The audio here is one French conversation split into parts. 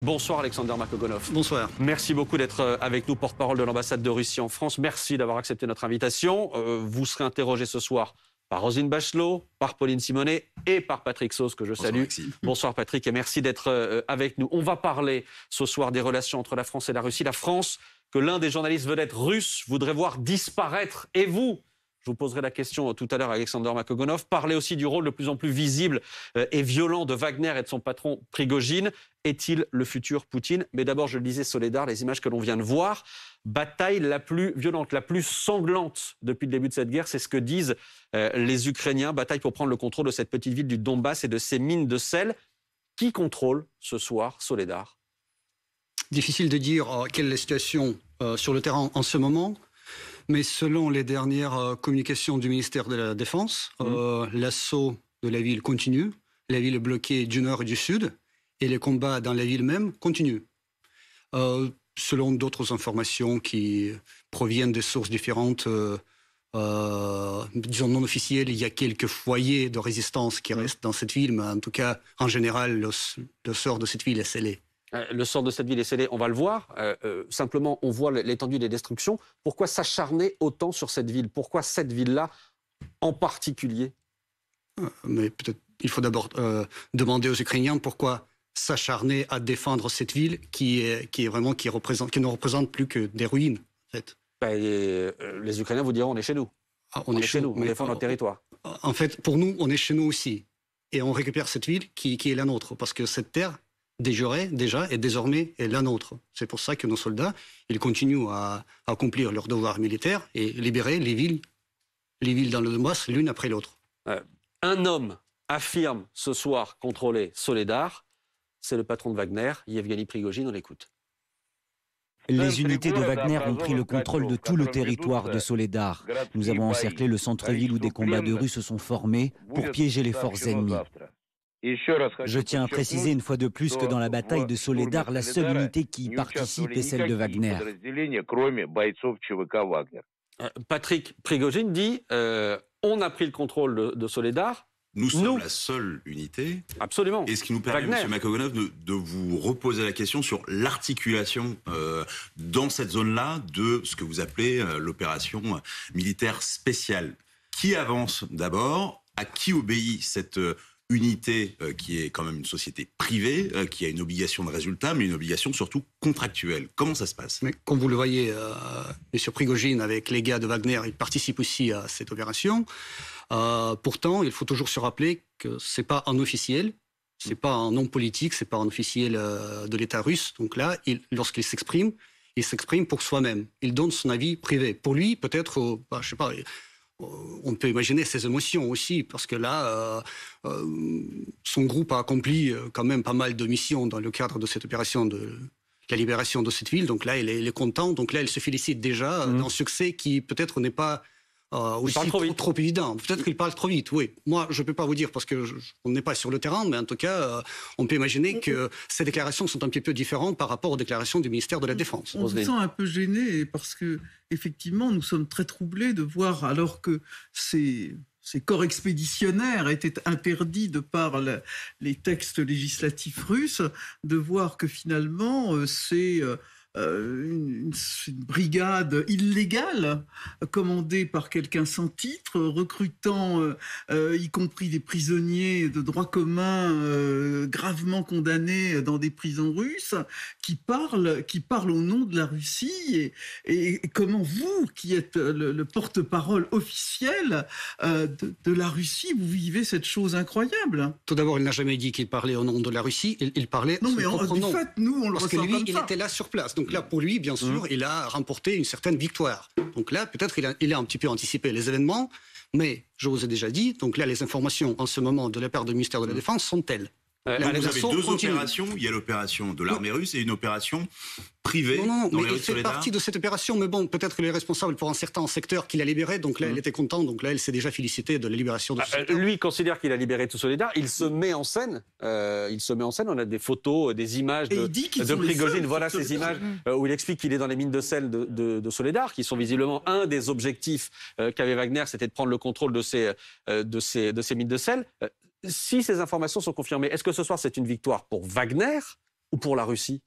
Bonsoir Alexander Makogonov. Bonsoir. Merci beaucoup d'être avec nous, porte-parole de l'ambassade de Russie en France. Merci d'avoir accepté notre invitation. Vous serez interrogé ce soir par Roselyne Bachelot, par Pauline Simonet et par Patrick Sauce, que je salue. Bonsoir Patrick et merci d'être avec nous. On va parler ce soir des relations entre la France et la Russie. La France, que l'un des journalistes vedettes russes voudrait voir disparaître. Et vous ? Je vous poserai la question tout à l'heure à Alexander Makogonov. Parlez aussi du rôle de plus en plus visible et violent de Wagner et de son patron Prigojine. Est-il le futur Poutine? Mais d'abord, je le disais, Soledar, les images que l'on vient de voir, bataille la plus violente, la plus sanglante depuis le début de cette guerre, c'est ce que disent les Ukrainiens. Bataille pour prendre le contrôle de cette petite ville du Donbass et de ses mines de sel. Qui contrôle ce soir, Soledar? Difficile de dire quelle est la situation sur le terrain en ce moment. Mais selon les dernières communications du ministère de la Défense, l'assaut de la ville continue. La ville est bloquée du nord et du sud. Et les combats dans la ville même continuent. Selon d'autres informations qui proviennent de sources différentes, disons non officielles, il y a quelques foyers de résistance qui restent dans cette ville. Mais en tout cas, en général, le sort de cette ville est scellé. Le sort de cette ville est scellé, on va le voir. Simplement, on voit l'étendue des destructions. Pourquoi s'acharner autant sur cette ville? Pourquoi cette ville-là en particulier? Mais peut-être il faut d'abord demander aux Ukrainiens pourquoi s'acharner à défendre cette ville qui ne représente plus que des ruines. En fait. Les Ukrainiens vous diront on est chez nous. On est chez nous, on défend notre territoire. En fait, pour nous, on est chez nous aussi. Et on récupère cette ville qui est la nôtre. Parce que cette terre, déjà et désormais est la nôtre. C'est pour ça que nos soldats, ils continuent à accomplir leurs devoirs militaires et libérer les villes dans le Donbass l'une après l'autre. Un homme affirme ce soir contrôler Soledar, c'est le patron de Wagner, Yevgeny Prigojine, on l'écoute. Les unités de Wagner ont pris le contrôle de tout le territoire de Soledar. Nous avons encerclé le centre-ville où des combats de Russes se sont formés pour piéger les forces ennemies. Je tiens à préciser une fois de plus que dans la bataille de Soledar, la seule unité qui y participe est celle de Wagner. Patrick Prigojine dit on a pris le contrôle de Soledar. Nous sommes la seule unité. Absolument. Et ce qui nous permet, M. Makogonov, de vous reposer la question sur l'articulation dans cette zone-là de ce que vous appelez l'opération militaire spéciale. Qui avance d'abord? À qui obéit cette unité qui est quand même une société privée, qui a une obligation de résultat, mais une obligation surtout contractuelle? Comment ça se passe? Mais comme vous le voyez, M. Prigojine, avec les gars de Wagner, il participe aussi à cette opération. Pourtant, il faut toujours se rappeler que ce n'est pas un officiel, ce n'est pas un homme politique, ce n'est pas un officiel de l'État russe. Donc là, lorsqu'il s'exprime, il s'exprime pour soi-même. Il donne son avis privé. Pour lui, peut-être, je ne sais pas, on peut imaginer ses émotions aussi, parce que là, son groupe a accompli quand même pas mal de missions dans le cadre de cette opération de la libération de cette ville. Donc là, il est content. Donc là, il se félicite déjà d'un succès qui peut-être n'est pas aussi trop évident. Peut-être qu'il parle trop vite, oui. Moi, je ne peux pas vous dire parce qu'on n'est pas sur le terrain, mais en tout cas, on peut imaginer que ces déclarations sont un petit peu différentes par rapport aux déclarations du ministère de la Défense. On se sent un peu gêné parce que, effectivement, nous sommes très troublés de voir, alors que ces corps expéditionnaires étaient interdits de par les textes législatifs russes, de voir que finalement, c'est une brigade illégale commandée par quelqu'un sans titre, recrutant y compris des prisonniers de droit commun gravement condamnés dans des prisons russes, qui parlent au nom de la Russie. Et comment vous, qui êtes le porte-parole officiel de la Russie, vous vivez cette chose incroyable? Tout d'abord, il n'a jamais dit qu'il parlait au nom de la Russie, il parlait non, mais son propre nom. Fait, nous, on le parce que ressent lui, comme il ça. était là sur place. Donc là, pour lui, bien sûr, il a remporté une certaine victoire. Donc là, peut-être il a un petit peu anticipé les événements, mais je vous ai déjà dit, donc là, les informations en ce moment de la part du ministère de la Défense sont telles. Là, vous avez deux opérations. Il y a l'opération de l'armée russe et une opération privée. Non, mais il fait partie de cette opération. Mais bon, peut-être qu'il est responsable pour un certain secteur qu'il a libéré. Donc là, il était content. Donc là, il s'est déjà félicité de la libération de ce secteur. Lui considère qu'il a libéré tout Soledar. Il se met en scène. On a des photos, des images de Prigojine. Voilà ces images où il explique qu'il est dans les mines de sel de Soledar, qui sont visiblement un des objectifs qu'avait Wagner, c'était de prendre le contrôle de ces mines de sel. Si ces informations sont confirmées, est-ce que ce soir c'est une victoire pour Wagner ou pour la Russie?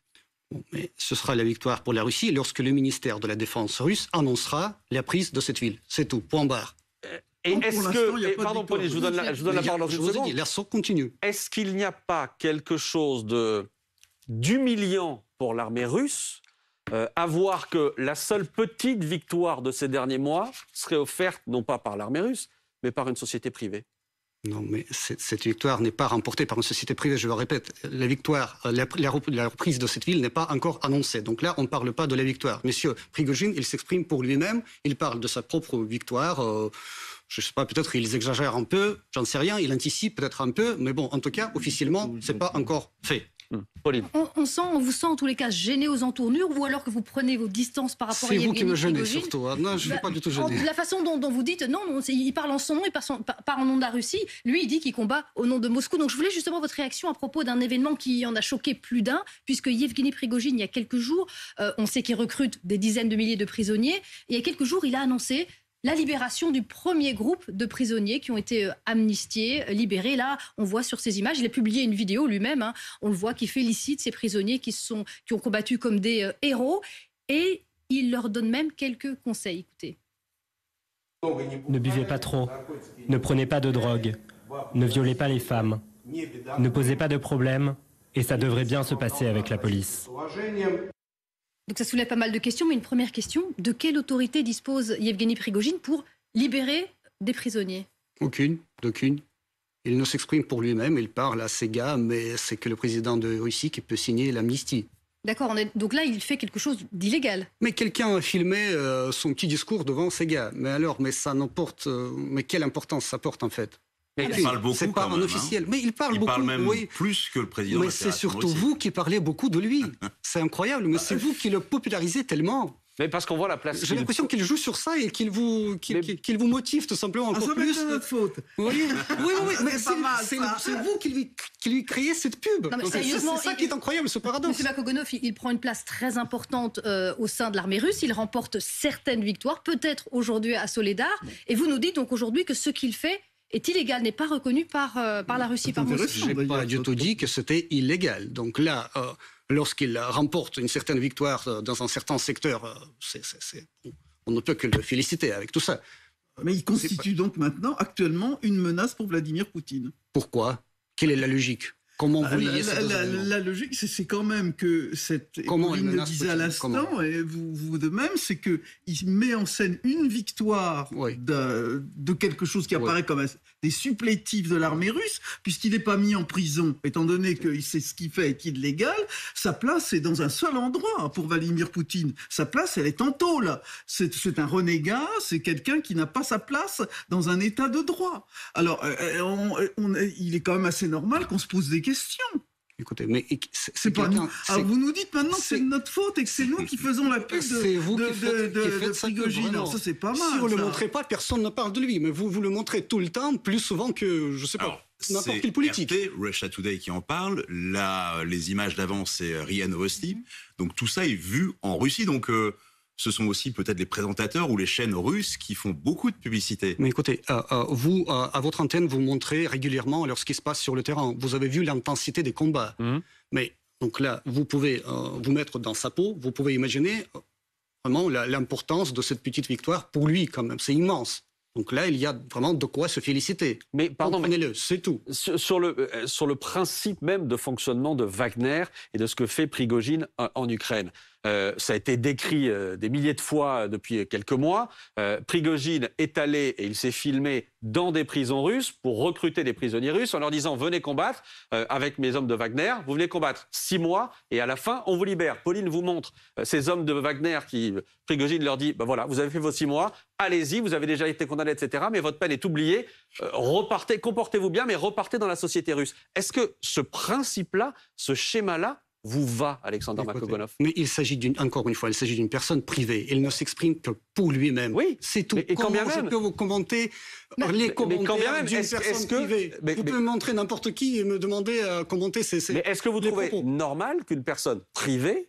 Mais ce sera la victoire pour la Russie lorsque le ministère de la Défense russe annoncera la prise de cette ville. C'est tout, point barre. Et est-ce que... Pardon, Pauline, je vous donne la parole dans une seconde. L'assaut continue. Est-ce qu'il n'y a pas quelque chose d'humiliant pour l'armée russe à voir que la seule petite victoire de ces derniers mois serait offerte non pas par l'armée russe, mais par une société privée? Non, mais cette victoire n'est pas remportée par une société privée, je le répète. La victoire, la reprise de cette ville n'est pas encore annoncée. Donc là, on ne parle pas de la victoire. Monsieur Prigojine, il s'exprime pour lui-même, il parle de sa propre victoire. Je ne sais pas, peut-être il exagère un peu, j'en sais rien, il anticipe peut-être un peu, mais bon, en tout cas, officiellement, ce n'est pas encore fait. Pauline. On vous sent en tous les cas gêné aux entournures, ou alors que vous prenez vos distances par rapport à Yevgeny Prigojine. C'est vous qui me gênez Prigojine. surtout. Non, je ne suis pas du tout gêné. La façon dont vous dites, non, il parle en son nom, il parle en nom de la Russie. Lui, il dit qu'il combat au nom de Moscou. Donc je voulais justement votre réaction à propos d'un événement qui en a choqué plus d'un, puisque Yevgeny Prigojine, il y a quelques jours, on sait qu'il recrute des dizaines de milliers de prisonniers. Et il y a quelques jours, il a annoncé la libération du premier groupe de prisonniers qui ont été amnistiés, libérés. Là, on voit sur ces images, il a publié une vidéo lui-même, on le voit, qui félicite ces prisonniers qui ont combattu comme des héros. Et il leur donne même quelques conseils. Écoutez. Ne buvez pas trop, ne prenez pas de drogue, ne violez pas les femmes, ne posez pas de problèmes, et ça devrait bien se passer avec la police. Donc ça soulève pas mal de questions, mais une première question, de quelle autorité dispose Yevgeny Prigojine pour libérer des prisonniers? Aucune. Il ne s'exprime pour lui-même, il parle à ses gars, mais c'est que le président de Russie qui peut signer l'amnistie. D'accord, donc là il fait quelque chose d'illégal. Mais quelqu'un a filmé son petit discours devant ses gars. Mais ça n'emporte... mais quelle importance ça porte en fait? Mais il parle beaucoup. C'est pas quand un même, officiel. Mais il parle beaucoup. Il parle même oui. plus que le président. Mais c'est surtout vous qui parlez beaucoup de lui. C'est incroyable, mais c'est vous qui le popularisez tellement. Mais parce qu'on voit la place. J'ai l'impression qu'il joue sur ça et qu'il vous motive tout simplement encore plus. C'est notre faute. Oui, mais c'est vous qui lui créez cette pub. Non, c'est ça qui est incroyable, ce paradoxe. M. Makogonov, il prend une place très importante au sein de l'armée russe. Il remporte certaines victoires, peut-être aujourd'hui à Soledar. Et vous nous dites donc aujourd'hui que ce qu'il fait est illégal, n'est pas reconnu par la Russie, par Moscou. Je n'ai pas du tout dit que c'était illégal. Donc là, lorsqu'il remporte une certaine victoire dans un certain secteur, on ne peut que le féliciter avec tout ça. Mais il constitue donc maintenant, actuellement, une menace pour Vladimir Poutine. Pourquoi? Quelle est la logique? Comment vous liez la logique, c'est quand même que Pauline le disait à l'instant, et vous de même, c'est qu'il met en scène une victoire de quelque chose qui apparaît comme des supplétifs de l'armée russe, puisqu'il n'est pas mis en prison, étant donné que c'est ce qu'il fait est illégal. Sa place est dans un seul endroit pour Vladimir Poutine. Sa place, elle est en tôle. C'est un renégat, c'est quelqu'un qui n'a pas sa place dans un état de droit. Alors, il est quand même assez normal qu'on se pose des questions. Écoutez, mais c'est pas nous. Alors vous nous dites maintenant que c'est de notre faute et que c'est nous qui faisons la pub de Prigojine. Alors ça, c'est pas mal. Si vous ne le montrez pas, personne ne parle de lui. Mais vous le montrez tout le temps, plus souvent que, je sais pas, n'importe quel politique. C'est Russia Today qui en parle. Là, les images d'avant, c'est RIA Novosti. Donc tout ça est vu en Russie. Donc ce sont aussi peut-être les présentateurs ou les chaînes russes qui font beaucoup de publicité. Mais écoutez, vous, à votre antenne, vous montrez régulièrement ce qui se passe sur le terrain. Vous avez vu l'intensité des combats. Mais donc là, vous pouvez vous mettre dans sa peau, vous pouvez imaginer vraiment l'importance de cette petite victoire pour lui quand même. C'est immense. Donc là, il y a vraiment de quoi se féliciter. Mais pardon, comprenez-le, c'est tout. Sur le principe même de fonctionnement de Wagner et de ce que fait Prigojine en Ukraine. Ça a été décrit des milliers de fois depuis quelques mois. Prigojine est allé et il s'est filmé dans des prisons russes pour recruter des prisonniers russes en leur disant « Venez combattre avec mes hommes de Wagner, vous venez combattre 6 mois et à la fin, on vous libère ». Pauline vous montre ces hommes de Wagner qui, Prigojine leur dit « Voilà, vous avez fait vos 6 mois, allez-y, vous avez déjà été condamné, etc. Mais votre peine est oubliée, repartez, comportez-vous bien, mais repartez dans la société russe ». Est-ce que ce principe-là, ce schéma-là, vous va, Alexander Makogonov? Mais il s'agit encore une fois, il s'agit d'une personne privée. Il ne s'exprime que pour lui-même. Oui, c'est tout. Et quand bien même, je peux vous commenter les commentaires d'une personne privée. Vous pouvez me montrer n'importe qui et me demander commenter ces Mais est-ce que vous trouvez propos normal qu'une personne privée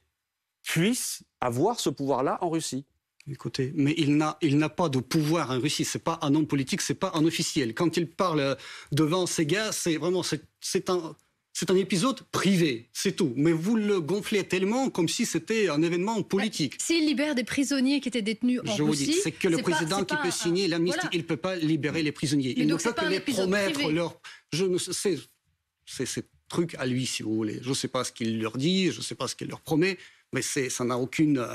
puisse avoir ce pouvoir-là en Russie? Écoutez, mais il n'a pas de pouvoir en Russie. C'est pas un homme politique, c'est pas un officiel. Quand il parle devant ces gars, c'est vraiment c'est un C'est un épisode privé, c'est tout. Mais vous le gonflez tellement comme si c'était un événement politique. S'il libère des prisonniers qui étaient détenus en Russie... Je vous dis, c'est que le président qui peut signer l'amnistie. Voilà. Il ne peut pas libérer les prisonniers. Il ne peut que les promettre leur... C'est ce truc à lui, si vous voulez. Je ne sais pas ce qu'il leur dit, je ne sais pas ce qu'il leur promet, mais ça n'a aucune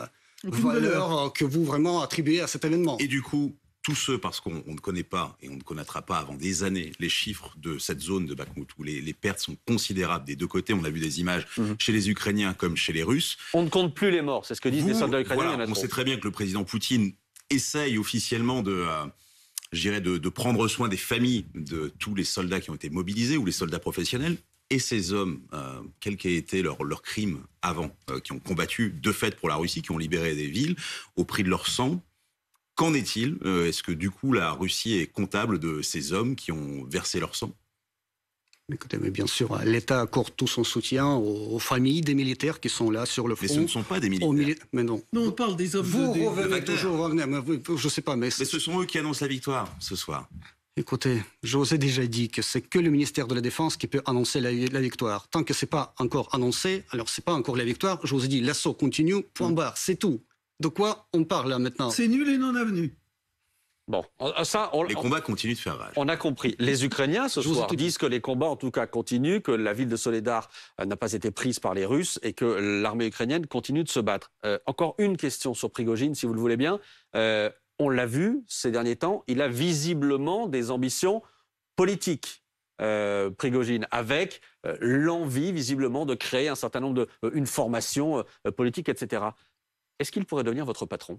valeur que vous vraiment attribuez à cet événement. Et du coup... Tous ceux, parce qu'on ne connaît pas et on ne connaîtra pas avant des années les chiffres de cette zone de Bakhmout où les pertes sont considérables des deux côtés. On a vu des images chez les Ukrainiens comme chez les Russes. On ne compte plus les morts, c'est ce que disent les soldats ukrainiens. Voilà, on sait très bien que le président Poutine essaye officiellement de prendre soin des familles de tous les soldats qui ont été mobilisés ou les soldats professionnels. Et ces hommes, quel qu'ait été leur crime avant, qui ont combattu de fait pour la Russie, qui ont libéré des villes au prix de leur sang. Qu'en est-il ? Est-ce que du coup la Russie est comptable de ces hommes qui ont versé leur sang ? Écoutez, mais bien sûr, l'État accorde tout son soutien aux familles des militaires qui sont là sur le front. Mais ce ne sont pas des militaires. Mais non. Non, on parle des hommes vous revenez toujours Wagner, je ne sais pas. Mais ce sont eux qui annoncent la victoire ce soir. Écoutez, je vous ai déjà dit que c'est que le ministère de la Défense qui peut annoncer la victoire. Tant que ce n'est pas encore annoncé, alors ce n'est pas encore la victoire. Je vous ai dit, l'assaut continue, point barre, c'est tout. De quoi on parle là maintenant ? C'est nul et non avenu. Bon, les combats continuent de faire rage. On a compris. Les Ukrainiens ce soir disent que les combats en tout cas continuent, que la ville de Soledar n'a pas été prise par les Russes et que l'armée ukrainienne continue de se battre. Encore une question sur Prigojine, si vous le voulez bien. On l'a vu ces derniers temps, il a visiblement des ambitions politiques. Prigojine, avec l'envie visiblement de créer un certain nombre une formation politique, etc. Est-ce qu'il pourrait devenir votre patron ?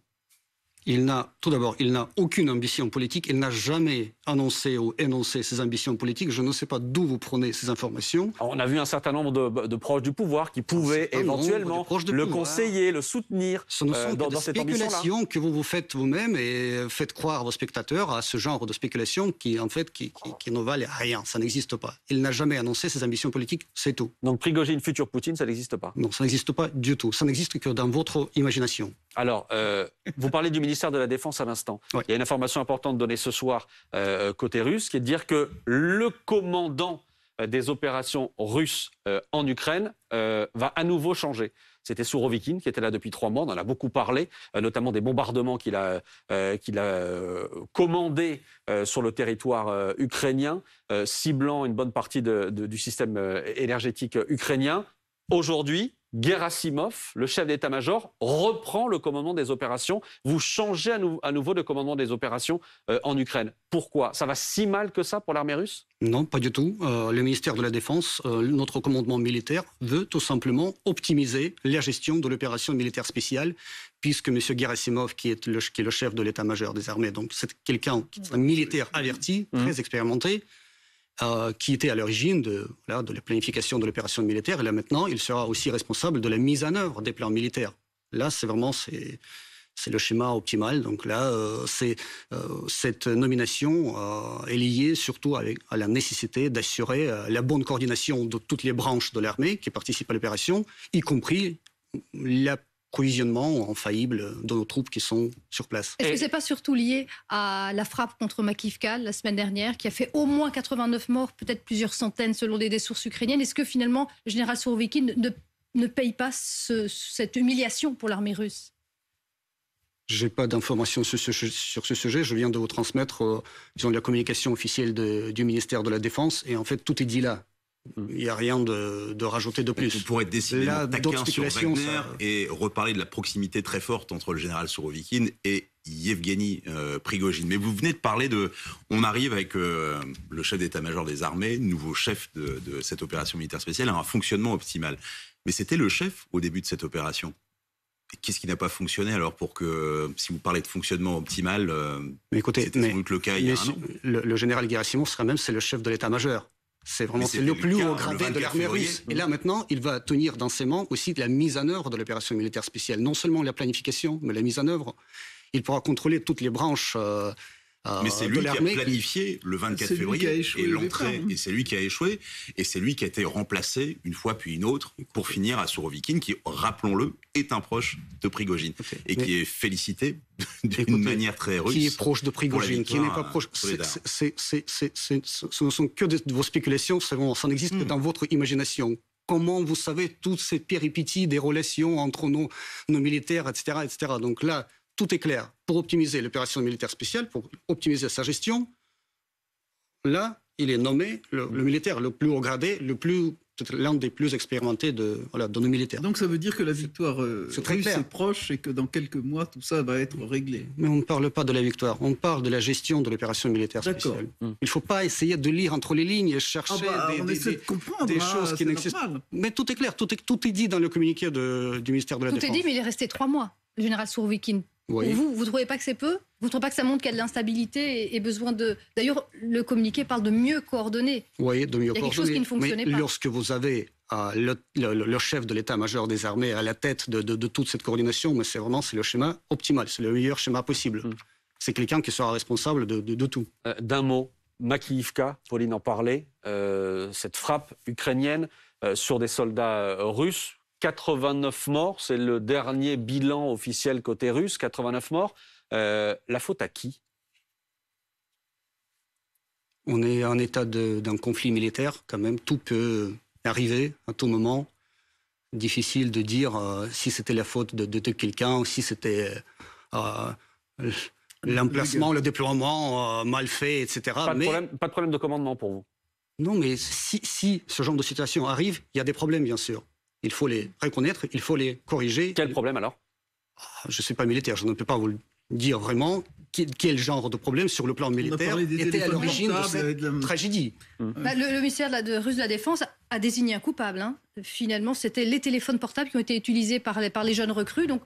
Tout d'abord, il n'a aucune ambition politique. Il n'a jamais annoncé ou énoncé ses ambitions politiques. Je ne sais pas d'où vous prenez ces informations. On a vu un certain nombre de proches du pouvoir qui pouvaient éventuellement le conseiller, le soutenir. Ce ne sont que des spéculations que vous faites vous-même et faites croire aux spectateurs à ce genre de spéculations qui, en fait, qui ne valent rien. Ça n'existe pas. Il n'a jamais annoncé ses ambitions politiques, c'est tout. Donc Prigojine, futur Poutine, ça n'existe pas ? Non, ça n'existe pas du tout. Ça n'existe que dans votre imagination. Alors, vous parlez du ministère de la Défense à l'instant. Oui. Il y a une information importante donnée ce soir côté russe, qui est de dire que le commandant des opérations russes en Ukraine va à nouveau changer. C'était Sourovikine qui était là depuis 3 mois, on en a beaucoup parlé, notamment des bombardements qu'il a commandés sur le territoire ukrainien, ciblant une bonne partie du système énergétique ukrainien. Aujourd'hui, Gerasimov, le chef d'état-major, reprend le commandement des opérations. Vous changez à nouveau de commandement des opérations en Ukraine. Pourquoi ? Ça va si mal que ça pour l'armée russe ? Non, pas du tout. Le ministère de la Défense, notre commandement militaire, veut tout simplement optimiser la gestion de l'opération militaire spéciale, puisque M. Gerasimov, qui est le chef de l'état-major des armées, donc c'est quelqu'un qui est un militaire averti, très expérimenté, qui était à l'origine de la planification de l'opération militaire. Et là, maintenant, il sera aussi responsable de la mise en œuvre des plans militaires. Là, c'est le schéma optimal. Donc là, cette nomination est liée surtout à la nécessité d'assurer la bonne coordination de toutes les branches de l'armée qui participent à l'opération, y compris l'approvisionnement infaillible de nos troupes qui sont sur place. Est-ce que ce n'est pas surtout lié à la frappe contre Makivka la semaine dernière, qui a fait au moins 89 morts, peut-être plusieurs centaines selon des sources ukrainiennes ? Est-ce que finalement, le général Sourovikine ne paye pas cette humiliation pour l'armée russe ? Je n'ai pas d'informations sur ce sujet. Je viens de vous transmettre la communication officielle du ministère de la Défense. Et en fait, tout est dit là. Il n'y a rien de rajouter de plus. On pourrait décider de taquin sur Wagner et reparler de la proximité très forte entre le général Sourovikine et Yevgeny Prigojine. Mais vous venez de parler on arrive avec le chef d'état-major des armées, nouveau chef de cette opération militaire spéciale, à un fonctionnement optimal. Mais c'était le chef au début de cette opération. Et qu'est-ce qui n'a pas fonctionné alors pour que, si vous parlez de fonctionnement optimal, c'était sans doute le cas il y a un an. Le général Gerasimov c'est le chef de l'état-major. C'est le plus haut gradé de l'armée russe. Et là, maintenant, il va tenir dans ses mains aussi de la mise en œuvre de l'opération militaire spéciale. Non seulement la planification, mais la mise en œuvre. Il pourra contrôler toutes les branches Mais c'est lui qui a planifié le 24 février et l'entrée, et c'est lui qui a échoué, et c'est lui qui a été remplacé une fois puis une autre pour finir à Sourovikine, qui, rappelons-le, est un proche de Prigojine et qui est félicité d'une manière très russe. Qui est proche de Prigojine, qui n'est pas proche. Ce ne sont que de vos spéculations, ça n'existe que dans votre imagination. Comment vous savez toutes ces péripéties des relations entre nos militaires, etc., etc. Donc là, tout est clair. Pour optimiser l'opération militaire spéciale, pour optimiser sa gestion, là, il est nommé le militaire le plus haut gradé, l'un des plus expérimentés de nos militaires. Donc ça veut dire que la victoire russe est proche et que dans quelques mois, tout ça va être réglé. Mais on ne parle pas de la victoire, on parle de la gestion de l'opération militaire spéciale. Il ne faut pas essayer de lire entre les lignes et chercher des choses qui n'existent pas. Mais tout est clair, tout est dit dans le communiqué du ministère de la Défense. Tout est dit, mais il est resté 3 mois, le général Sourovikine. Oui. Vous ne trouvez pas que c'est peu? Vous ne trouvez pas que ça montre qu'il y a de l'instabilité et besoin de... D'ailleurs, le communiqué parle de mieux coordonner. Oui, de mieux coordonner. Il y a quelque chose qui ne fonctionnait pas. Lorsque vous avez le chef de l'état-major des armées à la tête de toute cette coordination, mais c'est le schéma optimal, c'est le meilleur schéma possible. C'est quelqu'un qui sera responsable de tout. D'un mot, Makiivka, Pauline en parlait, cette frappe ukrainienne sur des soldats russes, 89 morts, c'est le dernier bilan officiel côté russe, 89 morts. La faute à qui? On est en état d'un conflit militaire, quand même. Tout peut arriver à tout moment. Difficile de dire si c'était la faute de quelqu'un ou si c'était l'emplacement, le déploiement mal fait, etc. Pas de problème de commandement pour vous? Non, mais si ce genre de situation arrive, il y a des problèmes, bien sûr. Il faut les reconnaître, il faut les corriger. Quel problème alors? Je ne suis pas militaire, je ne peux pas vous le dire vraiment quel genre de problème sur le plan militaire était à l'origine de cette tragédie. Le ministère russe de la Défense a désigné un coupable. Finalement, c'était les téléphones portables qui ont été utilisés par les jeunes recrues. Donc,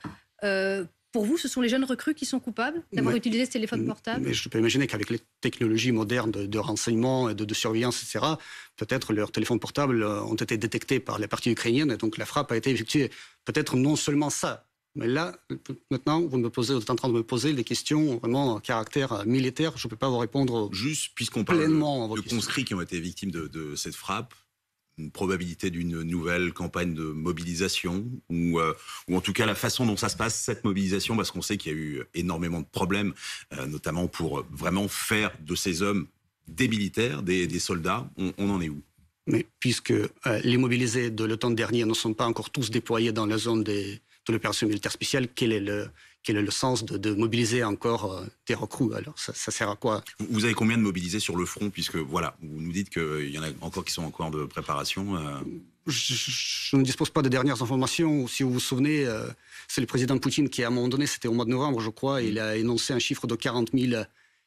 pour vous, ce sont les jeunes recrues qui sont coupables d'avoir utilisé ce téléphone portable? Mais je peux imaginer qu'avec les technologies modernes de renseignement et de surveillance, etc., peut-être leurs téléphones portables ont été détectés par la partie ukrainienne et donc la frappe a été effectuée. Peut-être non seulement ça, mais là, maintenant, vous êtes en train de me poser des questions vraiment à caractère militaire. Je ne peux pas vous répondre juste puisqu'on parle de conscrits qui ont été victimes de cette frappe. Une probabilité d'une nouvelle campagne de mobilisation ou en tout cas la façon dont ça se passe, cette mobilisation, parce qu'on sait qu'il y a eu énormément de problèmes, notamment pour vraiment faire de ces hommes des militaires, des soldats. On en est où? Mais puisque les mobilisés de l'automne dernier ne sont pas encore tous déployés dans la zone de l'opération militaire spéciale, quel est le sens de mobiliser encore des recrues? Alors, ça sert à quoi? Vous avez combien de mobilisés sur le front? Puisque, voilà, vous nous dites qu'il y en a encore qui sont encore de préparation. Je ne dispose pas des dernières informations. Si vous vous souvenez, c'est le président Poutine qui, à un moment donné, c'était au mois de novembre, je crois, il a énoncé un chiffre de 40 000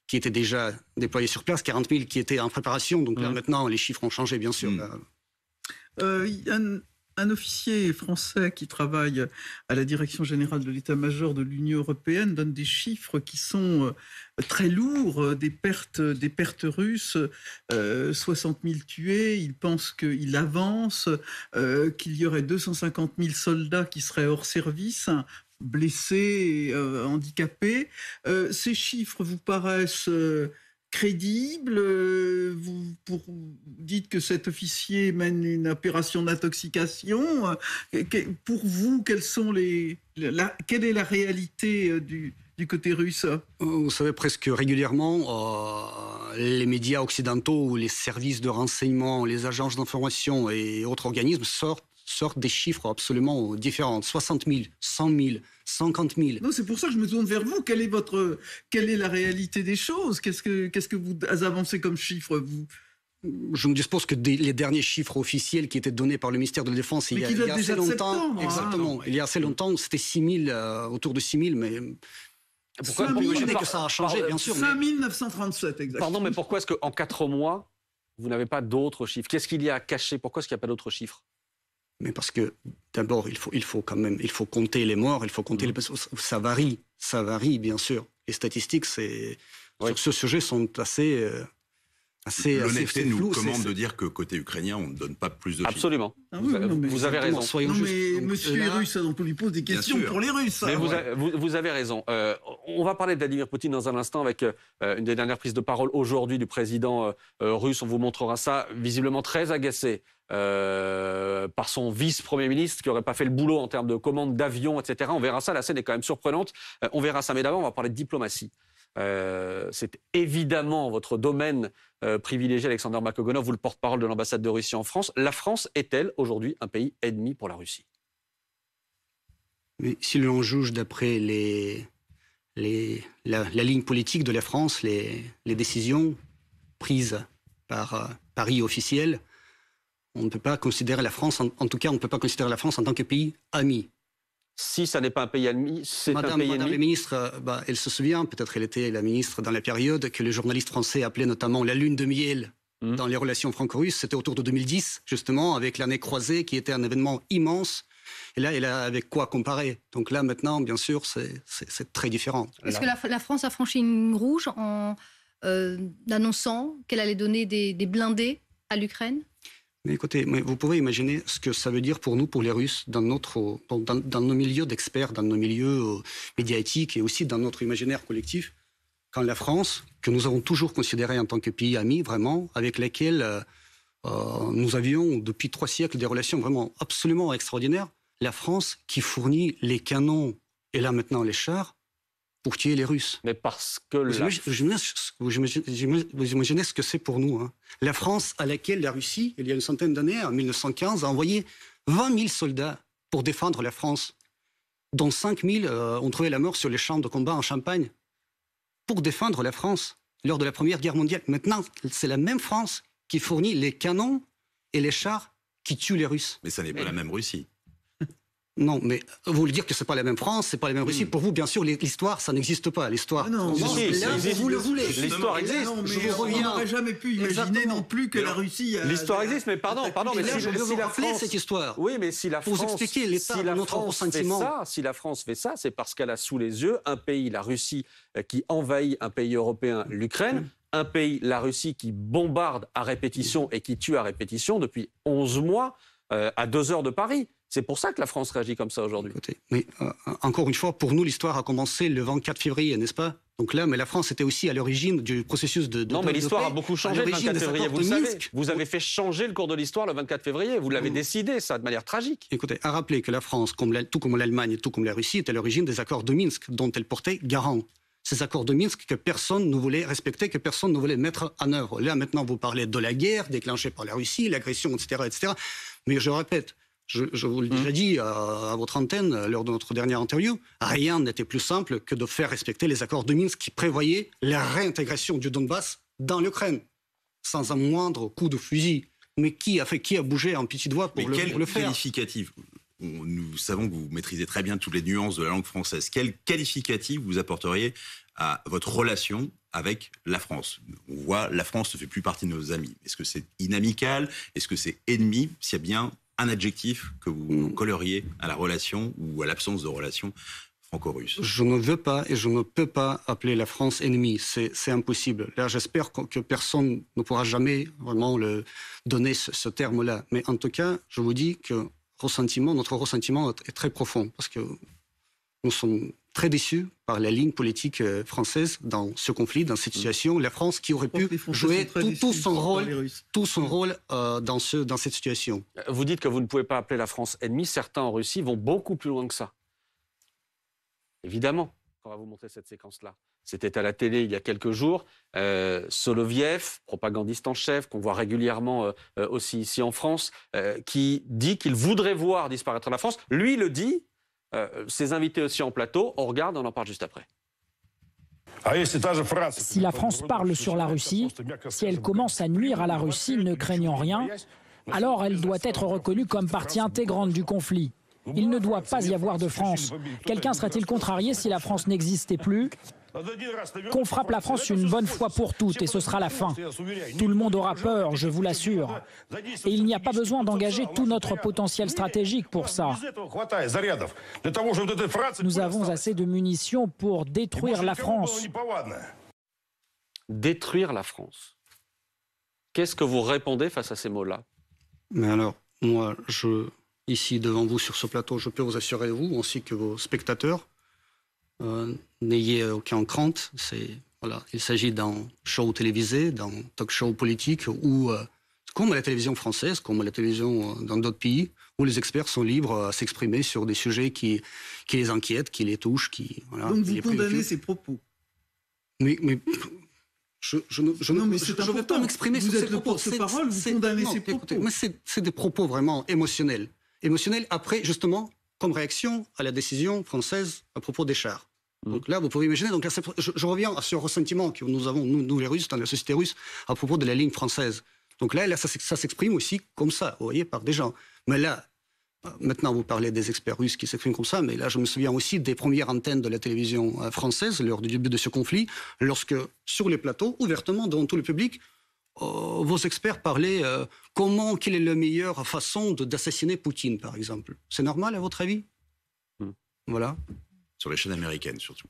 qui étaient déjà déployés sur place, 40 000 qui étaient en préparation. Donc là, maintenant, les chiffres ont changé, bien sûr. Un officier français qui travaille à la direction générale de l'état-major de l'Union européenne donne des chiffres qui sont très lourds, des pertes russes, 60 000 tués. Il pense qu'il avance, qu'il y aurait 250 000 soldats qui seraient hors service, blessés, handicapés. Ces chiffres vous paraissent crédible? Vous dites que cet officier mène une opération d'intoxication. Pour vous, quelle est la réalité du côté russe? Vous savez, presque régulièrement, les médias occidentaux ou les services de renseignement, les agences d'information et autres organismes sortent des chiffres absolument différents. 60 000, 100 000, 50 000. Non, c'est pour ça que je me tourne vers vous. Quelle est la réalité des choses? Qu'est-ce que vous avancez comme chiffre, vous? Je ne dispose que les derniers chiffres officiels qui étaient donnés par le ministère de la Défense il y a assez longtemps. Exactement. Il y a assez longtemps, c'était 6 000, autour de 6 000, mais... Pourquoi vous imaginez que ça a changé, bien sûr. 5 937, exactement. Pardon, mais pourquoi est-ce qu'en 4 mois, vous n'avez pas d'autres chiffres? Qu'est-ce qu'il y a à cacher? Pourquoi est-ce qu'il n'y a pas d'autres chiffres? Mais parce que, d'abord, il faut compter les morts, il faut compter ça varie, bien sûr. Les statistiques, sur ce sujet, sont assez L'honnêteté nous commande de dire que côté ukrainien, on ne donne pas plus de chiffres. Absolument. Ah oui, vous avez raison. Non, mais monsieur est russe, donc on lui pose des questions pour les Russes. Mais vous avez raison. On va parler de Vladimir Poutine dans un instant avec une des dernières prises de parole aujourd'hui du président russe. On vous montrera ça, visiblement très agacé par son vice-premier ministre qui n'aurait pas fait le boulot en termes de commande d'avions, etc. On verra ça, la scène est quand même surprenante. On verra ça, mais d'abord, on va parler de diplomatie. C'est évidemment votre domaine privilégié, Alexander Makogonov, vous le porte-parole de l'ambassade de Russie en France. La France est-elle aujourd'hui un pays ennemi pour la Russie? Mais si l'on juge d'après la ligne politique de la France, les décisions prises par Paris officiel, on ne peut pas considérer la France, en tout cas, on ne peut pas considérer la France en tant que pays ami. Si ça n'est pas un pays ennemi, c'est un pays ennemi. Madame la ministre, elle se souvient, peut-être elle était la ministre dans la période que les journalistes français appelaient notamment la lune de miel dans les relations franco-russes. C'était autour de 2010, justement, avec l'année croisée qui était un événement immense. Et là, elle a avec quoi comparer. Donc là, maintenant, bien sûr, c'est très différent. Est-ce que la France a franchi une ligne rouge en annonçant qu'elle allait donner des blindés à l'Ukraine? Mais écoutez, vous pouvez imaginer ce que ça veut dire pour nous, pour les Russes, dans nos milieux d'experts, dans nos milieux médiatiques et aussi dans notre imaginaire collectif, quand la France, que nous avons toujours considérée en tant que pays ami, vraiment, avec laquelle nous avions depuis 3 siècles des relations vraiment absolument extraordinaires, la France qui fournit les canons et là maintenant les chars pour tuer les Russes. Mais parce que vous imaginez ce que c'est pour nous. Hein. La France à laquelle la Russie, il y a une centaine d'années, en 1915, a envoyé 20 000 soldats pour défendre la France, dont 5 000 ont trouvé la mort sur les champs de combat en Champagne, pour défendre la France lors de la Première Guerre mondiale. Maintenant, c'est la même France qui fournit les canons et les chars qui tuent les Russes. Mais ça n'est pas la même Russie. Non, mais vous voulez dire que c'est pas la même France, c'est pas la même Russie. Pour vous, bien sûr, l'histoire, ça n'existe pas. L'histoire, non, vous le voulez. L'histoire existe. Non, mais on n'aurait jamais pu imaginer non plus que la Russie. L'histoire existe, mais pardon, mais je veux vous rappeler cette histoire. Oui, mais si la France, pour vous expliquer l'état de notre ressentiment. Si la France fait ça, c'est parce qu'elle a sous les yeux un pays, la Russie, qui envahit un pays européen, l'Ukraine. Un pays, la Russie, qui bombarde à répétition et qui tue à répétition depuis 11 mois à 2 heures de Paris. C'est pour ça que la France réagit comme ça aujourd'hui. Mais encore une fois, pour nous, l'histoire a commencé le 24 février, n'est-ce pas? Donc là, mais la France était aussi à l'origine du processus de non, mais l'histoire paix, a beaucoup changé le 24 février, vous le savez. Vous avez fait changer le cours de l'histoire le 24 février. Vous l'avez décidé, ça, de manière tragique. Écoutez, à rappeler que la France, tout comme l'Allemagne et tout comme la Russie, est à l'origine des accords de Minsk, dont elle portait garant. Ces accords de Minsk que personne ne voulait respecter, que personne ne voulait mettre en œuvre. Là, maintenant, vous parlez de la guerre déclenchée par la Russie, l'agression, etc., etc. Mais je répète, je vous l'ai déjà dit à votre antenne lors de notre dernière interview, rien n'était plus simple que de faire respecter les accords de Minsk qui prévoyaient la réintégration du Donbass dans l'Ukraine, sans un moindre coup de fusil. Mais qui a bougé un petit doigt pour le faire? Quel qualificatif? Nous savons que vous maîtrisez très bien toutes les nuances de la langue française. Quel qualificatif vous apporteriez à votre relation avec la France? On voit, la France ne fait plus partie de nos amis. Est-ce que c'est inamical? Est-ce que c'est ennemi? S'il y a bien un adjectif que vous colleriez à la relation ou à l'absence de relation franco-russe? Je ne veux pas et je ne peux pas appeler la France ennemie. C'est impossible. Là, j'espère que personne ne pourra jamais vraiment donner ce terme-là. Mais en tout cas, je vous dis que notre ressentiment est très profond parce que nous sommes très déçus par la ligne politique française dans ce conflit, dans cette situation. La France qui aurait pu jouer tout son rôle dans cette situation. Vous dites que vous ne pouvez pas appeler la France ennemie. Certains en Russie vont beaucoup plus loin que ça. Évidemment, on va vous montrer cette séquence-là. C'était à la télé il y a quelques jours. Soloviev, propagandiste en chef, qu'on voit régulièrement aussi ici en France, qui dit qu'il voudrait voir disparaître la France. Lui le dit, ses invités aussi en plateau. On regarde, on en parle juste après. Si la France parle sur la Russie, si elle commence à nuire à la Russie ne craignant rien, alors elle doit être reconnue comme partie intégrante du conflit. Il ne doit pas y avoir de France. Quelqu'un serait-il contrarié si la France n'existait plus ? Qu'on frappe la France une bonne fois pour toutes et ce sera la fin. Tout le monde aura peur, je vous l'assure. Et il n'y a pas besoin d'engager tout notre potentiel stratégique pour ça. Nous avons assez de munitions pour détruire la France. Détruire la France. Qu'est-ce que vous répondez face à ces mots-là? Mais alors, moi, ici, devant vous, sur ce plateau, je peux vous assurer, vous, ainsi que vos spectateurs, n'ayez aucune crainte. Voilà, il s'agit d'un show télévisé, d'un talk show politique, où, comme à la télévision française, comme à la télévision dans d'autres pays, où les experts sont libres à s'exprimer sur des sujets qui les inquiètent, qui les touchent. Voilà, donc vous condamnez ces propos? Mais je ne vais pas m'exprimer sur ces propos. Vous êtes le porte-parole, vous condamnez ces propos. Écoutez, mais c'est des propos vraiment émotionnels. Émotionnels après, justement, comme réaction à la décision française à propos des chars. Donc là, vous pouvez imaginer, donc là, je reviens à ce ressentiment que nous avons, nous les Russes, dans la société russe, à propos de la ligne française. Donc là ça s'exprime aussi comme ça, vous voyez, par des gens. Mais là, maintenant, vous parlez des experts russes qui s'expriment comme ça, mais là, je me souviens aussi des premières antennes de la télévision française, lors du début de ce conflit, lorsque, sur les plateaux, ouvertement, devant tout le public, vos experts parlaient quelle est la meilleure façon d'assassiner Poutine, par exemple. C'est normal, à votre avis? Voilà. Sur les chaînes américaines, surtout.